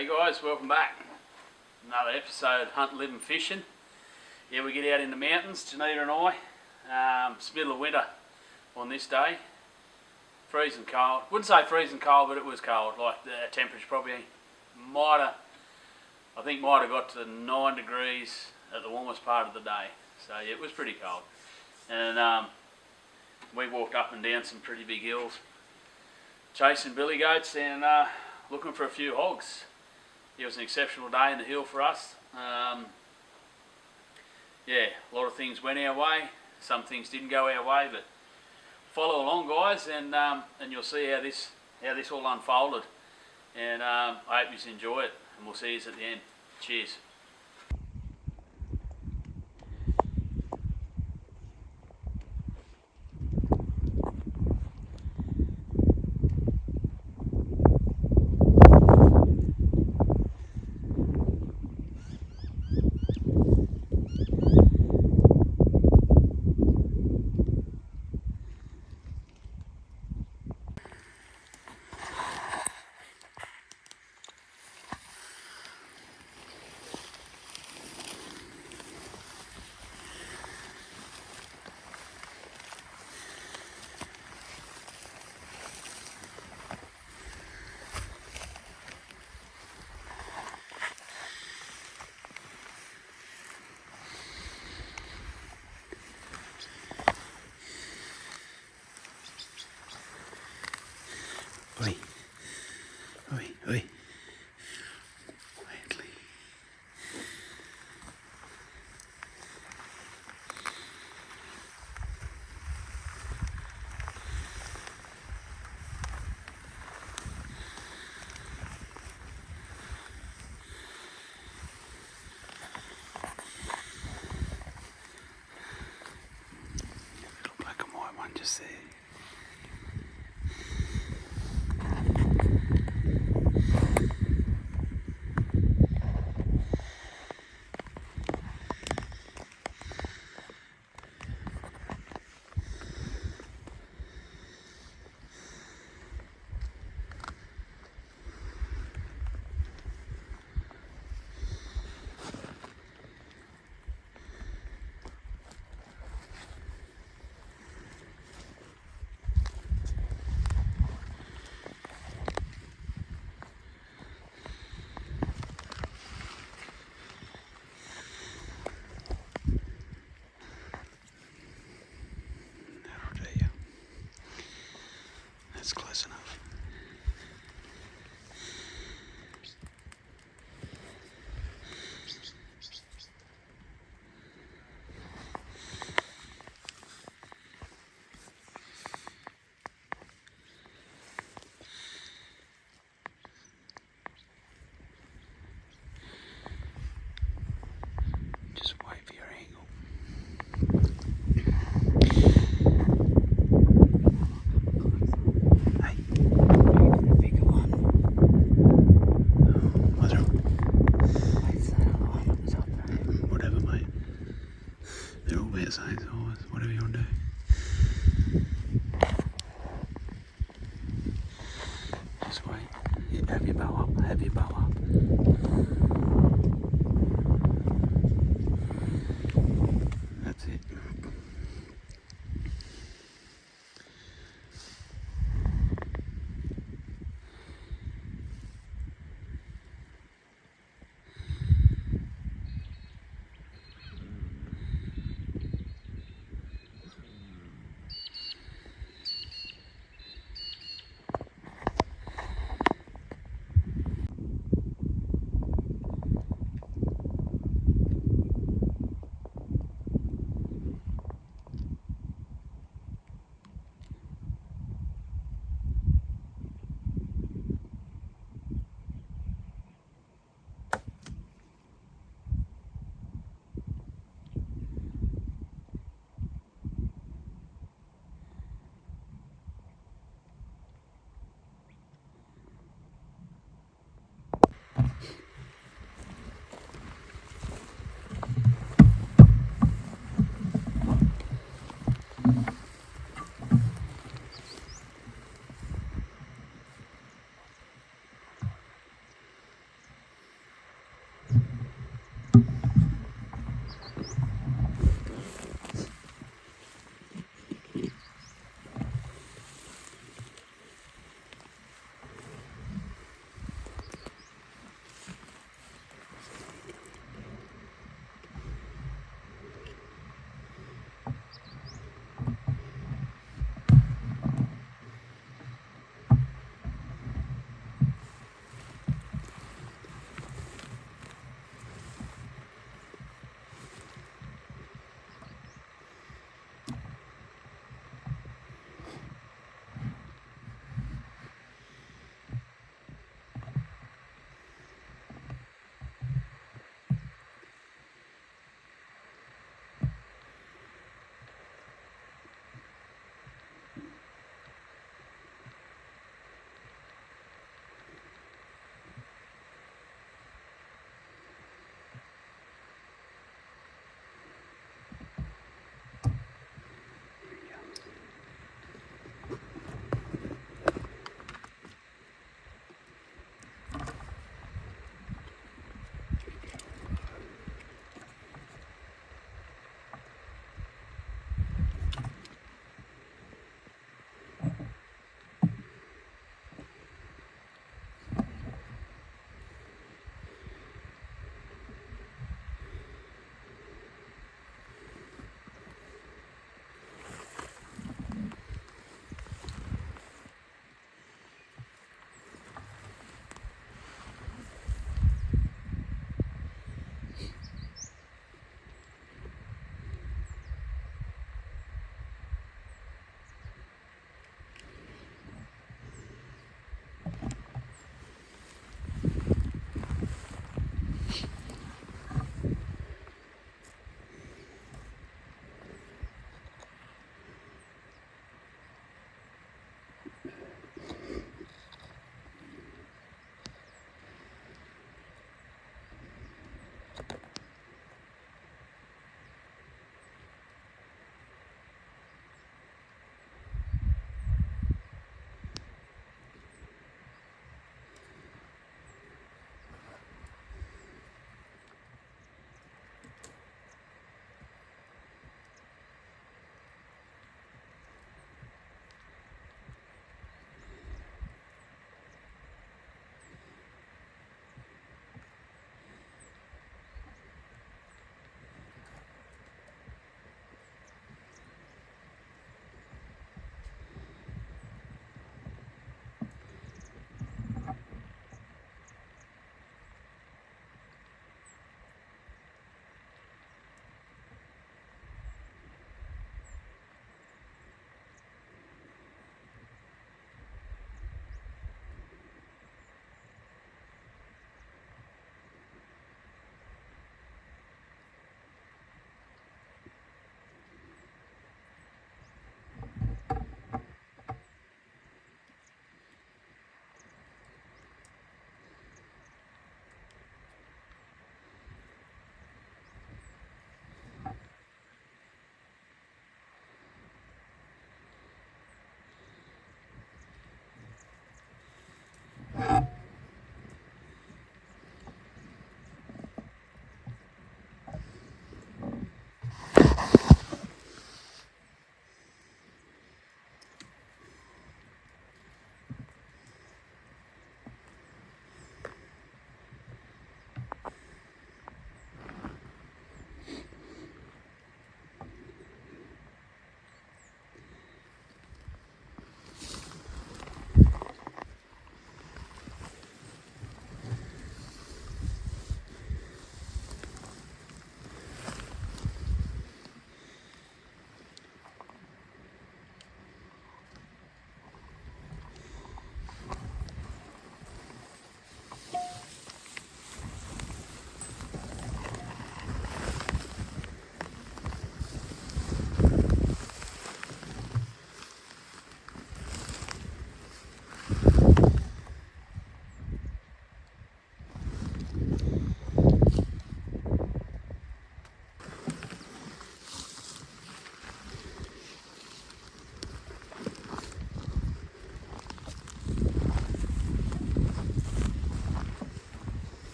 Hey guys, welcome back. Another episode, Hunt, Live and Fishing. Yeah, we get out in the mountains, Janita and I. It's middle of winter on this day. Freezing cold. Wouldn't say freezing cold, but it was cold. Like the temperature probably might have got to 9 degrees at the warmest part of the day. So yeah, it was pretty cold. And we walked up and down some pretty big hills, chasing billy goats and looking for a few hogs. It was an exceptional day in the hill for us. Yeah, a lot of things went our way. Some things didn't go our way, but follow along, guys, and you'll see how this all unfolded. And I hope you enjoy it, and we'll see you at the end. Cheers. Oi, oi, oi. Quietly. Little black and white one just there. That's close enough. Just wait for your angle. Size or whatever you want to do. Just wait. Yeah, have your bow up. Have your bow up. That's it.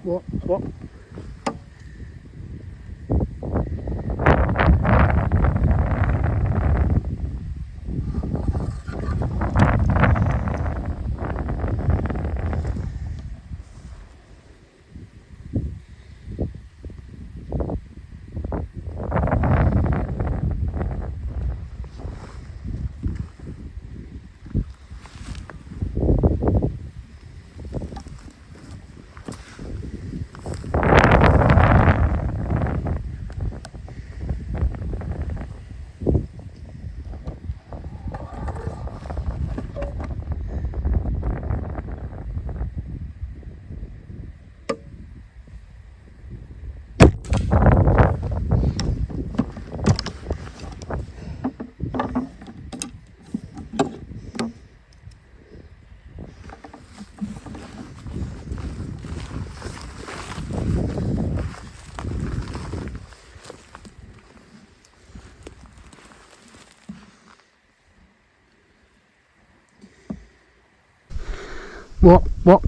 What? What?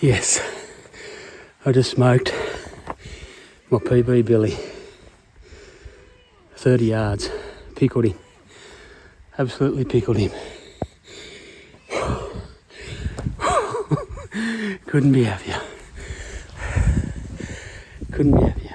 Yes, I just smoked my PB billy. 30 yards. Pickled him. Absolutely pickled him. Couldn't be happier. Couldn't be happier.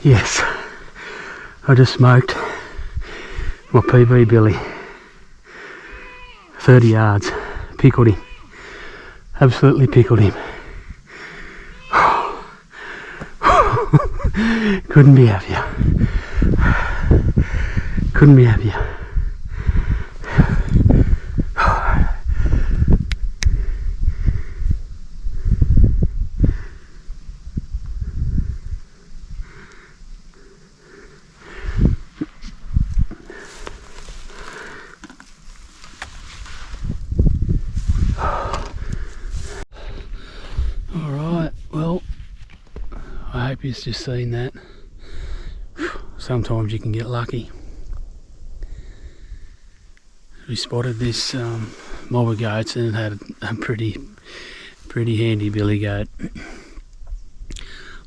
Yes, I just smoked my PB billy. 30 yards. Pickled him. Absolutely pickled him. Couldn't be happier. Couldn't be happier. Alright, well, I hope you've just seen that. Sometimes you can get lucky. We spotted this mob of goats and it had a pretty handy billy goat.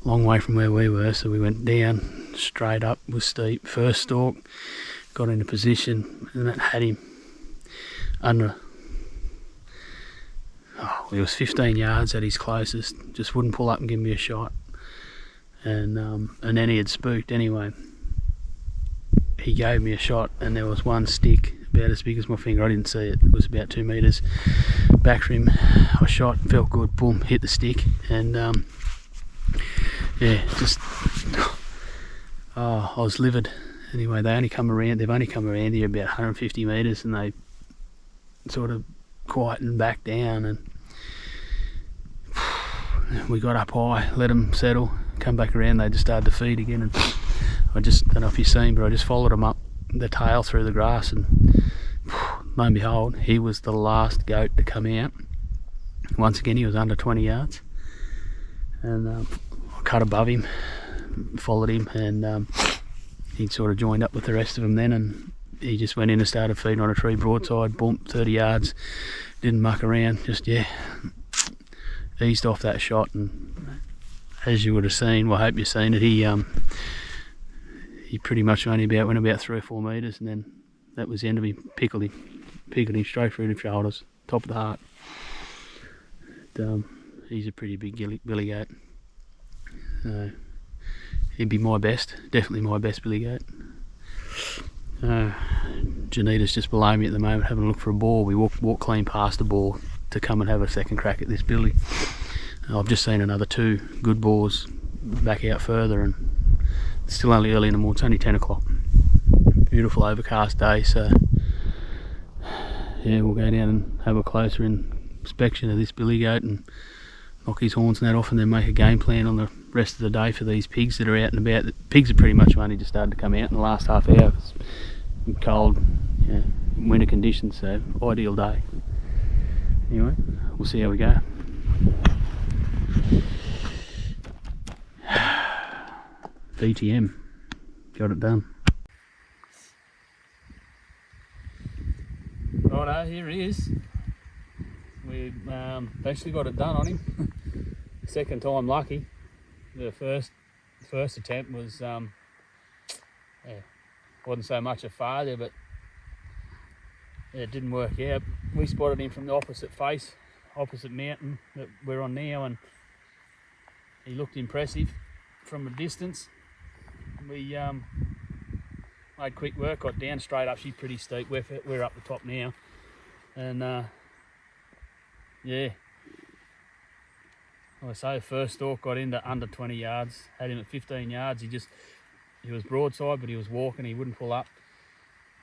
Long way from where we were, so we went down, straight up, was steep, first stalk, got into position, and that had him under, he was 15 yards at his closest, just wouldn't pull up and give me a shot. And then he had spooked anyway. He gave me a shot and there was one stick about as big as my finger. I didn't see it. It was about 2 metres back from him. I shot, felt good, boom, hit the stick, and yeah, just I was livid. Anyway, they've only come around here about 150 metres and they sort of quietened back down, and we got up high, let them settle, come back around, they just started to feed again, and I just, don't know if you've seen, but I just followed them up the tail through the grass, and lo and behold, he was the last goat to come out. Once again, he was under 20 yards, and I cut above him, followed him, and he sort of joined up with the rest of them then, and he just went in and started feeding on a tree broadside, boom, 30 yards, didn't muck around, just, yeah, eased off that shot. And as you would have seen, well, I hope you've seen it, he pretty much only went about 3 or 4 metres, and then that was the end of him. Pickled him straight through the shoulders, top of the heart. He's a pretty big billy goat. He'd be my best, definitely my best billy goat. Janita's just below me at the moment having a look for a boar. We walked clean past the boar to come and have a second crack at this billy. I've just seen another 2 good boars back out further, and it's still only early in the morning, it's only 10 o'clock. Beautiful overcast day, so yeah, we'll go down and have a closer inspection of this billy goat and knock his horns and that off, and then make a game plan on the rest of the day for these pigs that are out and about. The pigs are pretty much only just started to come out in the last half hour. It's cold, yeah, winter conditions, so ideal day. Anyway, we'll see how we go. VTM, got it done. Righto, here he is. We've actually got it done on him. Second time lucky. The first attempt was wasn't so much a failure, but it didn't work out. We spotted him from the opposite face, opposite mountain that we're on now, and he looked impressive from a distance. We made quick work, got down straight up. She's pretty steep. We're up the top now, and yeah, like I say, first stalk got into under 20 yards. Had him at 15 yards. He was broadside, but he was walking. He wouldn't pull up,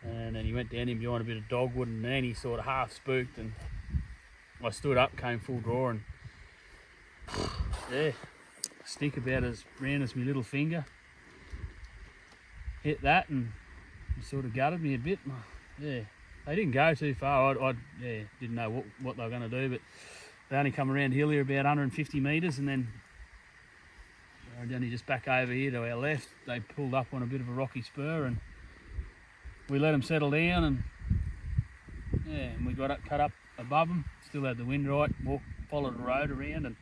and then he went down him behind a bit of dogwood, and then he sort of half spooked, and I stood up, came full draw, and yeah, stick about as round as my little finger. Hit that, and it sort of gutted me a bit. Yeah, they didn't go too far. I didn't know what they were going to do, but they only come around hill here about 150 metres, and then only just back over here to our left, they pulled up on a bit of a rocky spur, and we let them settle down, and yeah, and we got up, cut up above them. Still had the wind right. Followed the road around, and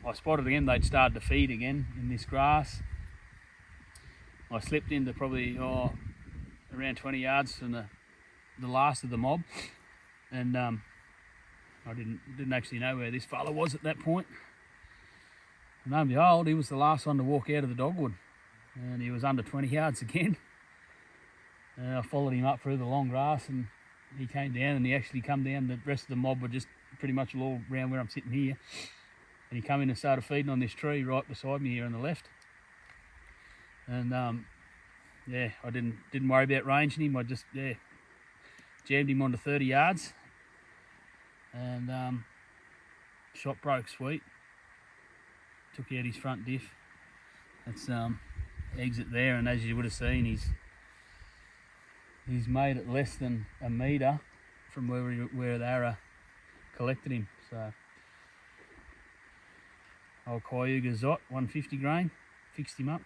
I spotted again. They'd started to feed again in this grass. I slipped into probably around 20 yards from the last of the mob, and I didn't actually know where this fella was at that point. And lo and behold, he was the last one to walk out of the dogwood, and he was under 20 yards again. And I followed him up through the long grass, and he came down, and he actually come down. The rest of the mob were just pretty much all around where I'm sitting here, and he come in and started feeding on this tree right beside me here on the left. And yeah, I didn't worry about ranging him. I just jammed him onto 30 yards, and shot broke sweet. Took out his front diff. That's exit there, and as you would have seen, he's made it less than a metre from where the arrow collected him. So old Cayuga Zot, 150 grain, fixed him up.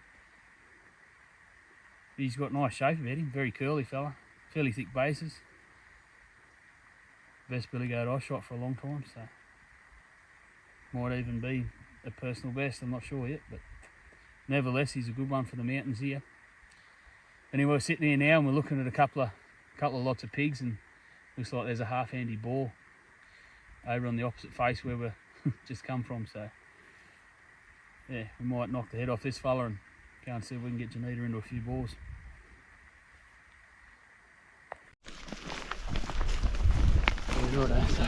He's got nice shape about him, very curly fella, fairly thick bases. Best billy goat I shot for a long time, so might even be a personal best, I'm not sure yet, but nevertheless he's a good one for the mountains here. Anyway, we're sitting here now and we're looking at a couple of lots of pigs, and looks like there's a half-handy boar over on the opposite face where we're just come from, so yeah, we might knock the head off this fella and go and see if we can get Janita into a few boars. Righto, so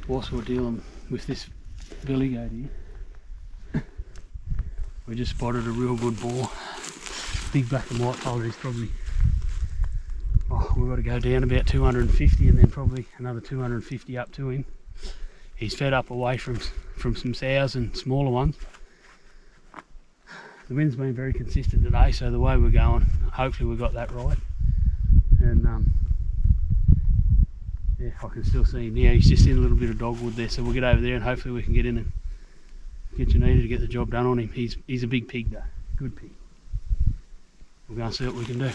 whilst we're dealing with this billy goat here, we just spotted a real good boar. Big black and white folder. He's probably, we've got to go down about 250 and then probably another 250 up to him. He's fed up away from some sows and smaller ones. The wind's been very consistent today, so the way we're going, hopefully we got that right. And yeah, I can still see him now. He's just in a little bit of dogwood there, so we'll get over there and hopefully we can get in and get Janita to get the job done on him. He's a big pig though, good pig. We'll go and see what we can do.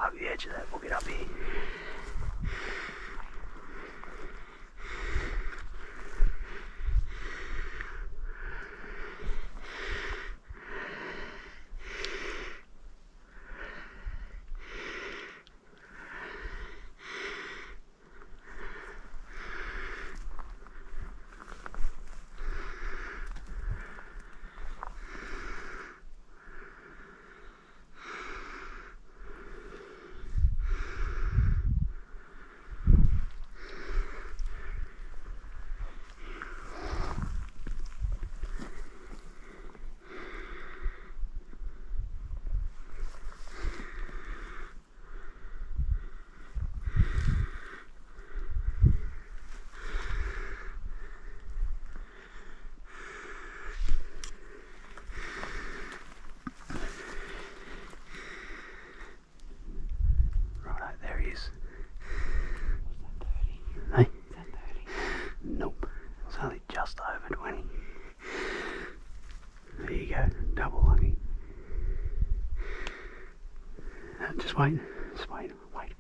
Over the edge of that, we'll get up here. Just wait, wait.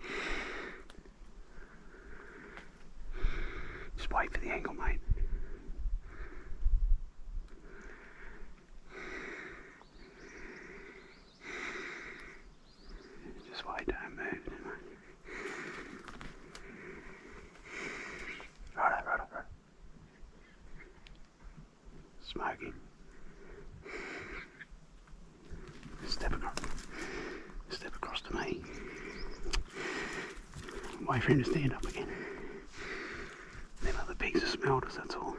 Just wait for the angle, mate. Just wait, don't move. Righto. Smoking. Step across to me. Wait for him to stand up again. Them other pigs have smelled us, that's all.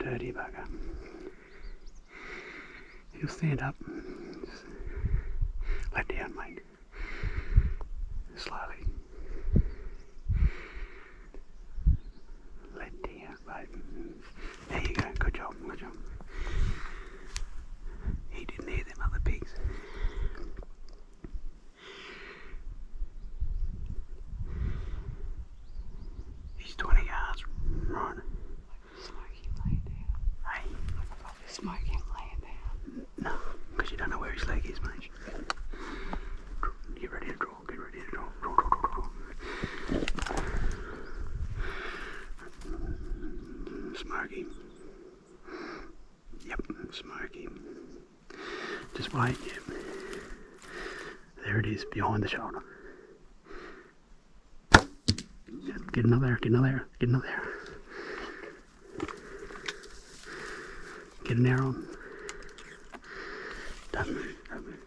Dirty bugger. He'll stand up. Just let down, mate. Slowly. Let down, mate. There you go. Good job. Good job. He didn't hear them other pigs. He's 20 yards. Right. Smoke him laying down. Hey. Smoke him laying down. No, because you don't know where his leg is, mate. Get ready to draw. Get ready to draw. Draw, draw, draw, draw. Smoke him. Yep, smoke him. Just wait, yep. There it is, behind the shoulder. Get another there, get another there, get another there. Get an arrow on. Don't move, don't move.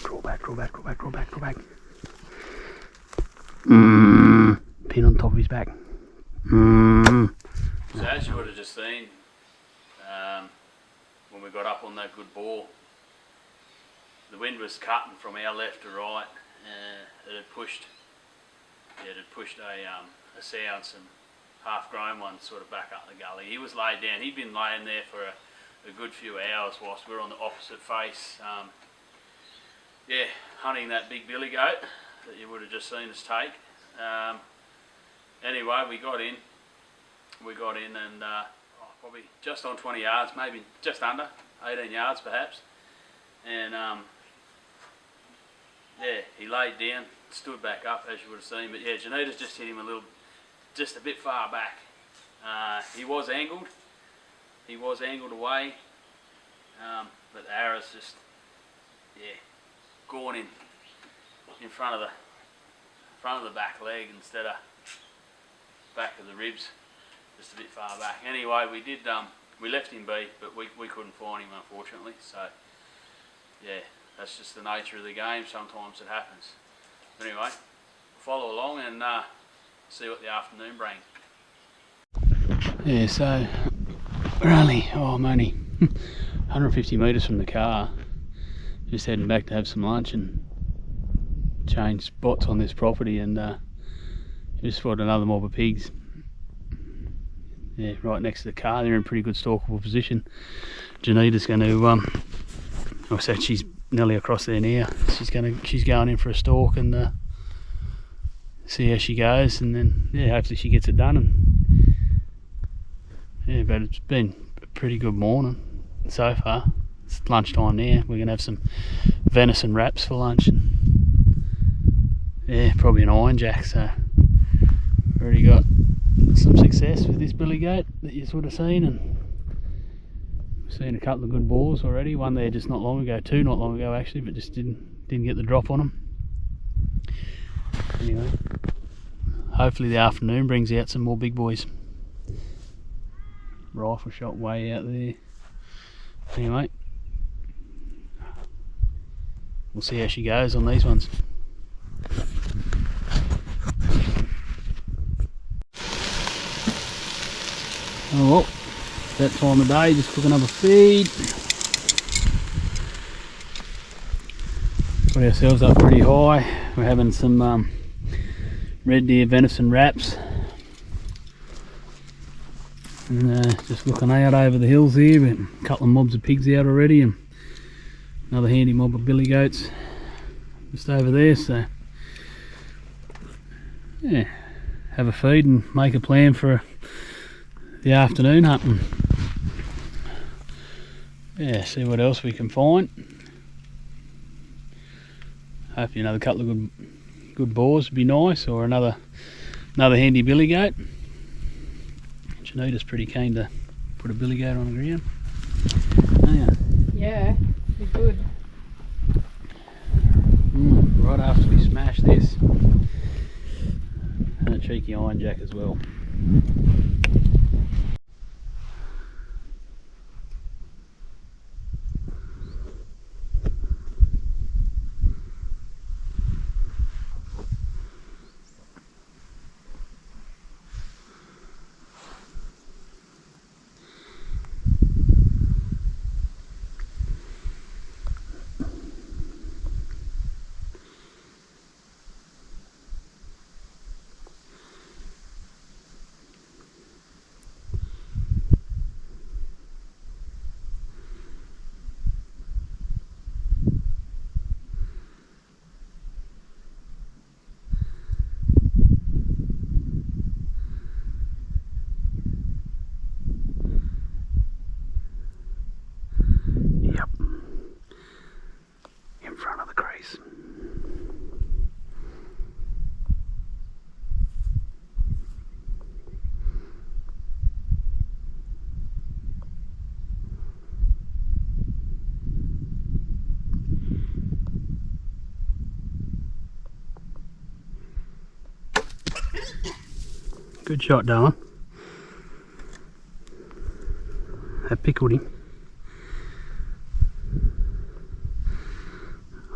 Draw back, draw back, draw back, draw back, draw back. Pin on top of his back. So as you would have just seen, when we got up on that good ball, the wind was cutting from our left to right. It had pushed a sound, some half-grown ones sort of back up the gully. He was laid down. He'd been laying there for a good few hours whilst we were on the opposite face. Hunting that big billy goat that you would have just seen us take. Anyway, we got in and probably just on 20 yards, maybe just under 18 yards perhaps. And he laid down, stood back up as you would have seen. But yeah, Janita's just hit him just a bit far back. He was angled away, but the arrow's just gone in front of the back leg instead of back of the ribs, just a bit far back. Anyway, we left him be, but we couldn't find him unfortunately. So yeah, that's just the nature of the game. Sometimes it happens. Anyway, follow along and see what the afternoon brings. Yeah, so I'm only 150 metres from the car. Just heading back to have some lunch and change spots on this property, and just spotted another mob of pigs. Yeah, right next to the car. They're in pretty good stalkable position. Janita's going to, she's nearly across there now. She's going in for a stalk and see how she goes, and then hopefully she gets it done. And but it's been a pretty good morning so far. It's lunchtime now. We're going to have some venison wraps for lunch, and probably an iron jack. So already got some success with this billy goat that you sort of seen, and we've seen a couple of good balls already. One there just not long ago, two not long ago actually, but just didn't get the drop on them. Anyway, hopefully the afternoon brings out some more big boys. Rifle shot way out there. Anyway, we'll see how she goes on these ones. Oh well, that time of day, just cooking up a feed. Got ourselves up pretty high. We're having some red deer venison wraps. And just looking out over the hills here, with a couple of mobs of pigs out already, and another handy mob of billy goats just over there. So yeah, have a feed and make a plan for the afternoon hunting. Yeah, see what else we can find. Hopefully another couple of good boars would be nice, or another handy billy goat. Janita's pretty keen to put a billy goat on the ground. Oh yeah. Yeah, be good. Right after we smash this, and a cheeky iron jack as well. Good shot, Darwin. That pickled him.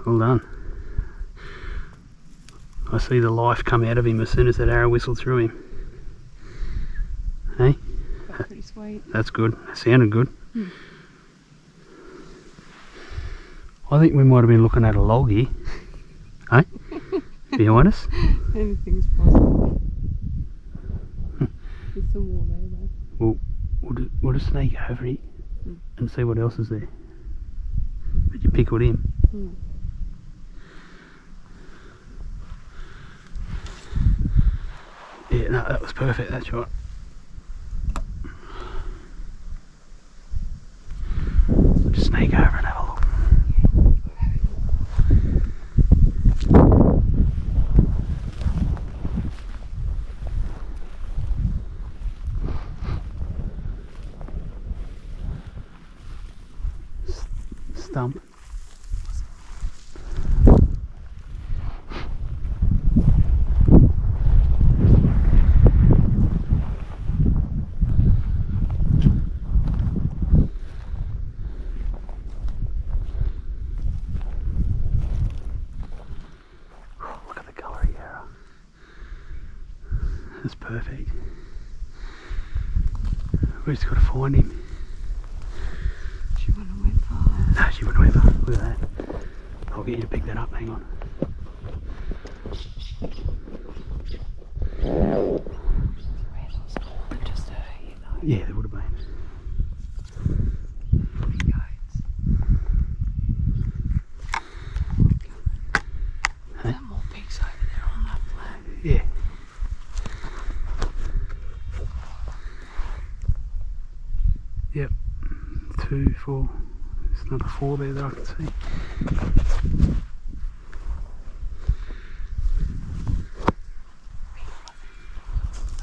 Well done. I see the life come out of him as soon as that arrow whistled through him. Hey? That's pretty sweet. That's good. That sounded good. Hmm. I think we might have been looking at a log here. Hey? Be honest? Anything's possible. There's some more there though. Well, we'll just sneak over it and see what else is there. But you pickled him. Hmm. Yeah, no, that was perfect, that shot. We'll just sneak over and have a look. Stump. Look at the colour of the arrow. That's perfect. We just got to find him. She wouldn't have went far. No, she wouldn't have ever. Look at that. I'll get you to pick that up. Hang on. Just her, you know. Yeah, there would have been. There's more pigs over there on that flag. Yeah. Yep. 2, 4. There's another 4 there that I can see.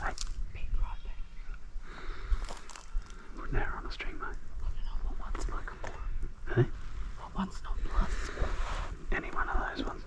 Hey, Pig right there. put an arrow on the string, mate. I don't know what one's like a blood. Hey? What one's not blood? Any one of those ones.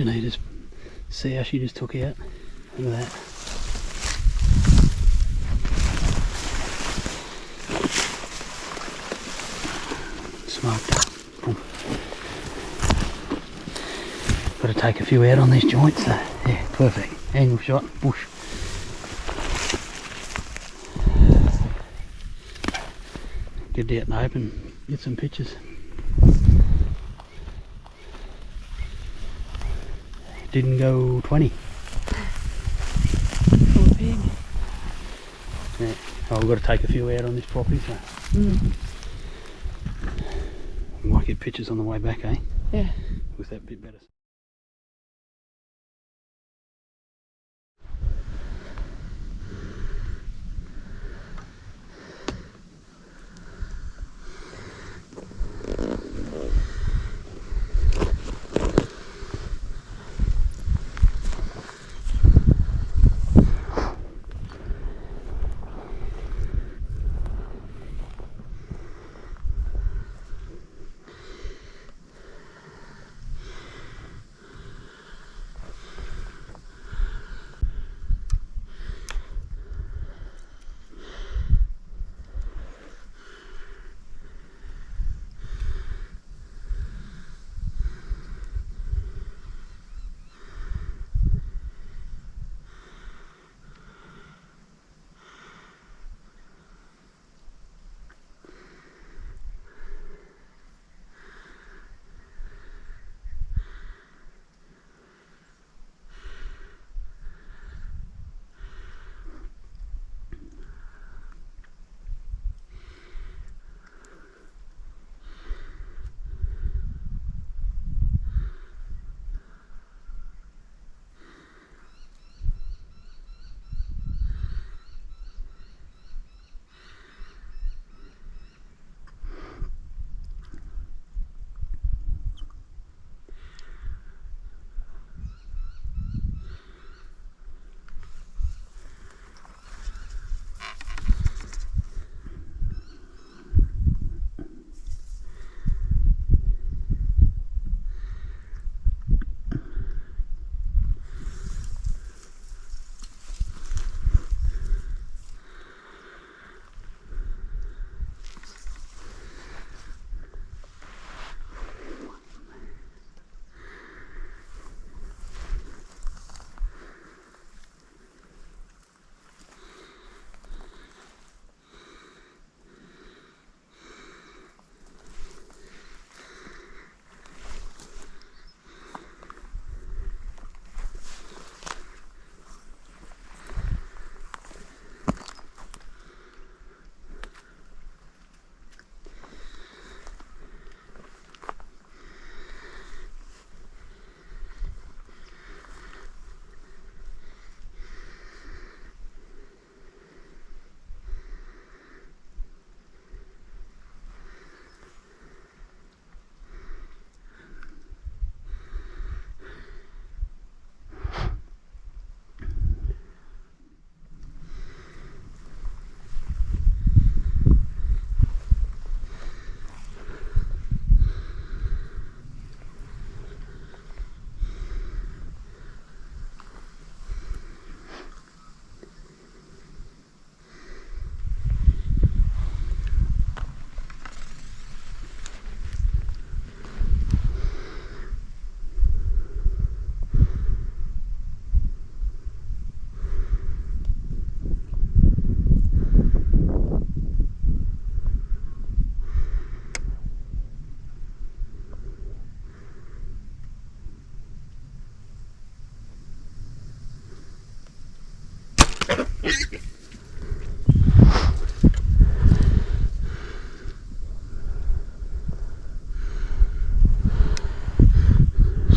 Janita's sow she just took out. Look at that. Smoked. Boom. Got to take a few out on these joints though. Yeah, perfect. Angle shot, bush. Get out in the open, get some pictures. Didn't go 20. Poor pig. Yeah. Oh, we've got to take a few out on this property, so we might get pictures on the way back, eh? Yeah. With that bit better.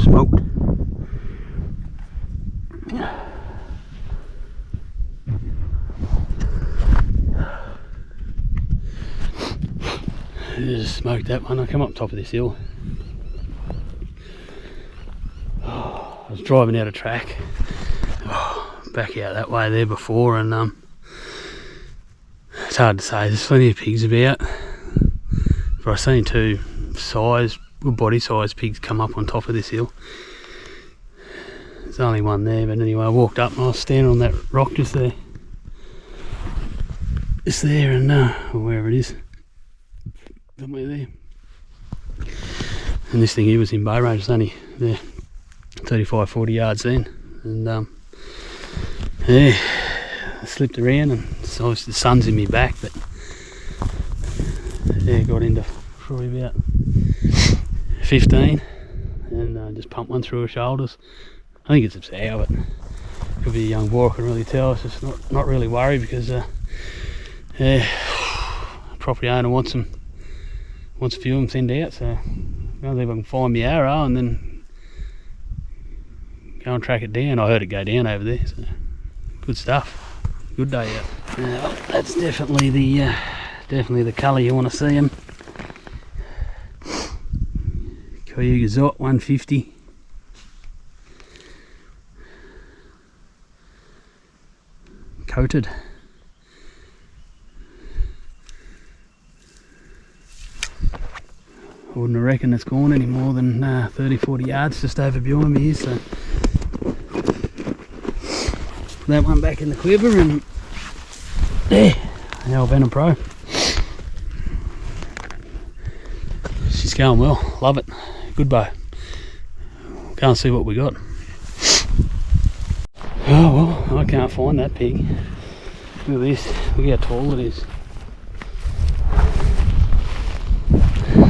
Smoked. Just smoked that one. I come up top of this hill. I was driving out a track back out that way there before, and it's hard to say, there's plenty of pigs about, but I've seen two good body size pigs come up on top of this hill. There's only one there, but anyway, I walked up and I was standing on that rock just there. Just there, and or wherever it is. Somewhere there. And this thing here was in bow range. It's only there 35-40 yards then. And yeah, I slipped around, and so obviously the sun's in me back, but yeah, got into probably about 15 and just pumped one through her shoulders. I think it's a sow, but could be a young boy, I can really tell. It's just not really worried because yeah, property owner wants a few of them thinned out, so I'm going to see if I can find my arrow and then go and track it down. I heard it go down over there, so good stuff. Good day out. Now, that's definitely the colour you want to see them. Koyugazot 150. Coated. I wouldn't have reckoned it's gone any more than 30-40 yards just over behind me here, so put that one back in the quiver, and there, now I've been a pro. She's going well, love it, good bow. Go and see what we got. Oh well, I can't find that pig. Look at this, look how tall it is.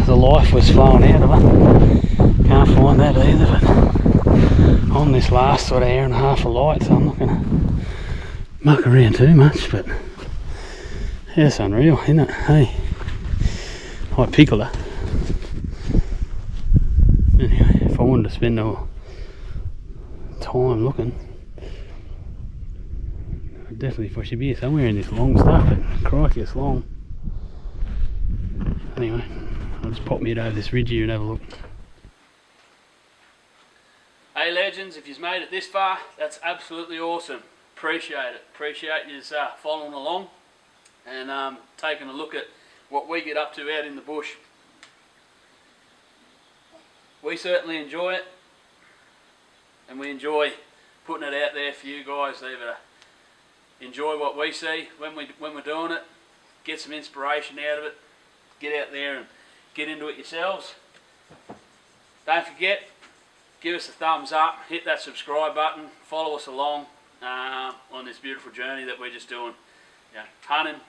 The life was flowing out of it. Can't find that either, but on this last sort of hour and a half of light, so I'm not going to muck around too much, but yeah, it's unreal, isn't it? Hey, I pickle her. Anyway, if I wanted to spend no time looking, definitely if I should be here somewhere in this long stuff, but crikey, it's long. Anyway, I'll just pop me over this ridge here and have a look. Hey legends, if you've made it this far, that's absolutely awesome. Appreciate it. Appreciate you following along and taking a look at what we get up to out in the bush. We certainly enjoy it, and we enjoy putting it out there for you guys to either enjoy what we see when we're doing it, get some inspiration out of it, get out there and get into it yourselves. Don't forget, give us a thumbs up, hit that subscribe button, follow us along on this beautiful journey that we're just doing. You know, hunting,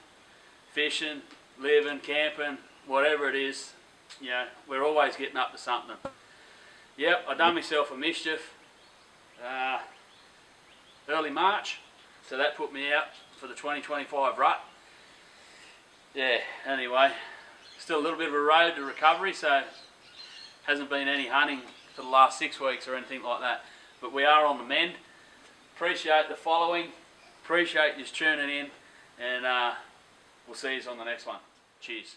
fishing, living, camping, whatever it is, you know, we're always getting up to something. Yep, I done myself a mischief early March, so that put me out for the 2025 rut. Yeah, anyway, still a little bit of a road to recovery, so hasn't been any hunting for the last 6 weeks or anything like that, but we are on the mend. Appreciate the following, appreciate you tuning in, and we'll see you on the next one. Cheers.